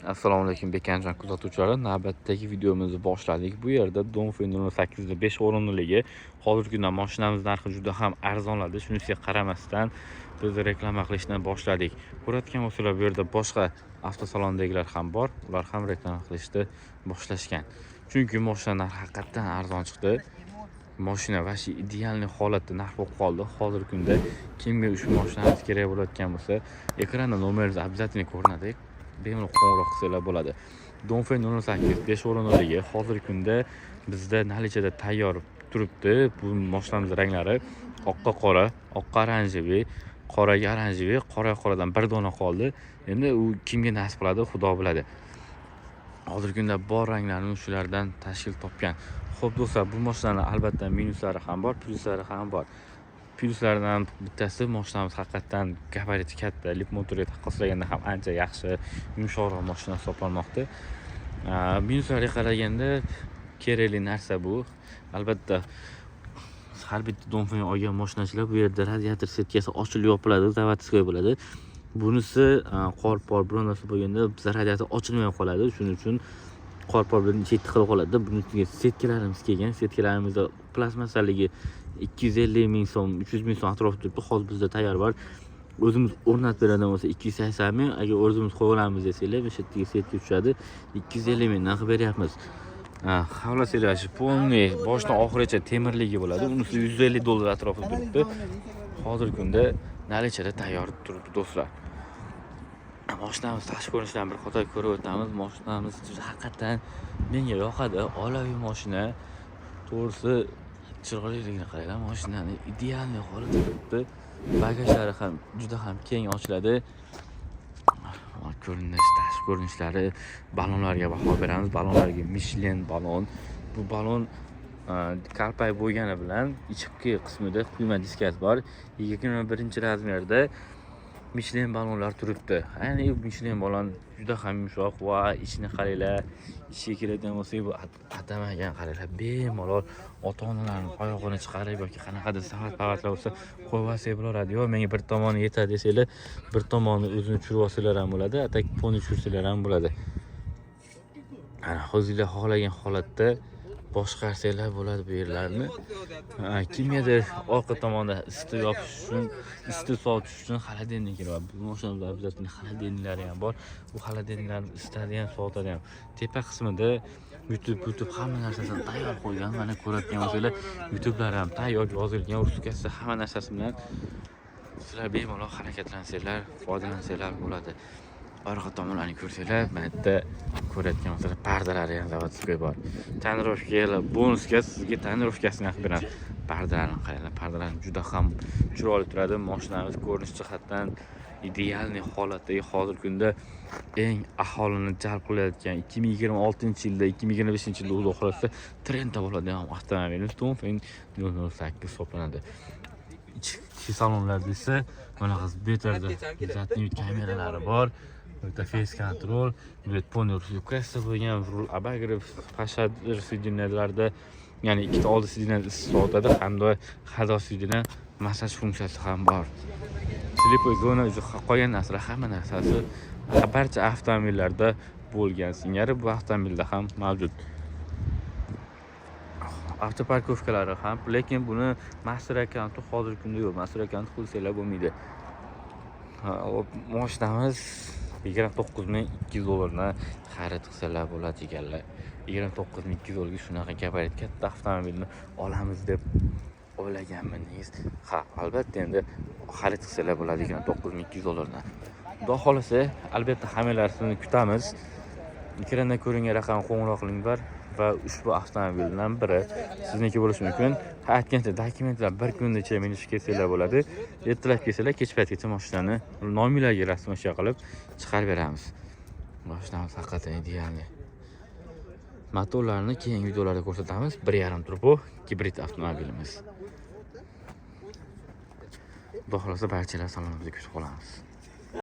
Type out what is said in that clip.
Assalomu alaykum Bekanjon kuzatuvchilari. Navbatdagi videomizni boshladik. Bu yerda Dongfeng 08 5 o'rinliligi. Hozirgi kunda mashinamiz narxi juda ham arzonladi. Shunisiga qaramasdan biz reklama qilishni boshladik. Ko'rayotgan bo'lsanglar, bu yerda boshqa avtosalondagilar ham bor. Ular ham reklama qilishni boshlashgan. Chunki mashina narxi haqiqatan arzon chiqdi. Mashina vashi ideal holatda narx bo'lib qoldi. Hozirgi kunda kimga ushbu mashinangiz kerak bo'layotgan bo'lsa, ekranda nomeringiz обязательно ko'rinadi. Bemalol qo'ng'iroq qilsanglar bo'ladi. Dongfeng 08 5 o'rinliligi hozirgi kunda bizda nalichada tayyor turibdi. Bu mashinamiz ranglari oqqa qora, oqqa oranjiviy, qoraga oranjiviy, qoradan bir dona qoldi. Endi u kimga nasib qiladi, Xudo biladi. Hozirgi kunda bor ranglarni shulardan tashkil topgan. Xo'p do'stlar, bu mashinaning albatta minuslari ham bor, pluslari ham bor. Pluslardan bittasi mashinamiz haqiqatan gabariti katta, lip motorga taqqoslaganda ham ancha yaxshi, yumshoqroq mashina hisoblanmoqda. Minuslariga qaraganda kerakli narsa bu. Albatta har bitta Dongfeng olgan mashinachilar bu yerda radiator setkasi ochilib yopiladi, zavodskiy bo'ladi. Bunisi qor-por bir narsa bo'lganda bizda radiator ochilmay qoladi. Shuning uchun qor-por bilan chetda qilib qoladi. Buning ustiga setkalarimiz kelgan. Setkalarimizda plastmassaligi 250 ming so'm, 300 ming so'm atrofida turibdi. Hozir bizda tayyor bor. O'zimiz o'rnatib beradigan bo'lsa 280 ming, agar o'zimiz qo'yib olamiz desanglar, o'sha yerga setka tushadi. 250 mingdan qilib beryapmiz. Xavlasizlar, polniy boshdan oxirigacha temirligi bo'ladi. Unisi 150 dollar atrofida turibdi. Hozirgi kunda nalichada tayyor turibdi do'stlar. Mashinamiz tashqi ko'rinishidan bir qator ko'rib o'tamiz. Mashinamiz haqiqatan menga yoqadi. Olaviy mashina. To'g'risi chiroyliligini qaranglar, mashinani ideal holatda turibdi. Bagajlari ham juda ham keng ochiladi. Tashqi ko'rinishlari, balonlarga baho beramiz. Balonlarga Michelin balon. Bu balon kalpay bo'lgani bilan ichki qismida quyma diskasi bor. 21-razmerda Michelin balonlar turibdi. Ya'ni Michelin balon juda ham yumshoq va ichini qaranglar. Ichiga kiradigan bo'lsak, bu atamagan qaranglar. Bemalol ota-onalarning oyog'ini chiqarib yoki qanaqadir savat-pavatlar bo'lsa qo'yib olsak bo'laradi. Yo menga bir tomoni yetadi desanglar, bir tomoni o'zini tushirib olsanglar ham bo'ladi, atak poni tushirsalar ham bo'ladi. Ana o'zingizlar xohlagan holatda boshqarsanglar bo'ladi bu yerlarni. Kimgadir orqa tomonda isitib yopish uchun, isitib sovutish uchun xolodilnik kerak. Bu mashinamizda obязательно xolodilniklari ham bor. Bu xolodilniklarni isitadigan, sovutadigan. Tepa qismida YouTube hamma narsasini tayyor qo'ygan. Mana ko'rayotgan bo'lsanglar, YouTube'lar ham tayyor yozilgan, ruskasi hamma narsasi bilan sizlar bemalol harakatlanansanglar, foydalansanglar bo'ladi. Orqa tomonlarni ko'rsanglar, mana yerda ko'rayotgan bo'lsanglar, pardalari ham zavodskiy bor. Tonirovkalar bonusga sizga tonirovkasini qilib beradi. Pardalarni qaranglar, pardalar juda ham chiroyli turadi. Mashinamiz ko'rinish jihatdan ideal holatdagi hozirgi kunda eng aholini jalb qilayotgan 2026-yilda, 2025-yilda o'z oxirida trendda bo'ladigan avtomobilimiz Dongfeng 08 hisoblanadi. Ichki salonlarda esa mana bu yerda zatniy kameralari bor. Burada face control, burada ponier yukası bo'lgan, rul abagrev, pashadir sidinlarda, ya'ni ikkita oldi sidinlar sotadi hamda hado sidinlar massaj funksiyasi ham bor. Slipoy zona qolgan narsalar hamma narsasi barcha avtomobillarda bo'lgan singari bu avtomobilda ham mavjud. Avtoparkovkalari ham, lekin buni master akkaunti hozirgi kunda yo'q. Master akkaunti qo'ysanglar bo'lmaydi. Mashinamiz 29.200 dollarni xarid qilsalar bo'ladi ekanlar. 29.200 dollarga shunaqa gabarit katta avtomobilni olamiz deb o'ylaganmidingiz? Ha, albatta endi xarid qilsalar bo'ladi ekan 9.200 dollardan. Xudo xolasa, albatta hammalarini kutamiz. Ekranda ko'ringan raqamga qo'ng'iroq qilinglar va ushbu avtomobildan biri sizniki bo'lishi mumkin. Aytgancha dokumentlar bir kunda ichida minish kelsanglar bo'ladi. Ertalab kelsalar, kech paytgacha mashinani nomiylarga rasmlasha qilib chiqarib beramiz. Mashinamiz haqiqatan ideal. Motorlarni keyingi videolarda ko'rsatamiz. 1.5 turbo gibrid avtomobilimiz. Xudo xolasa barchalar salonimizga kutib qolamiz.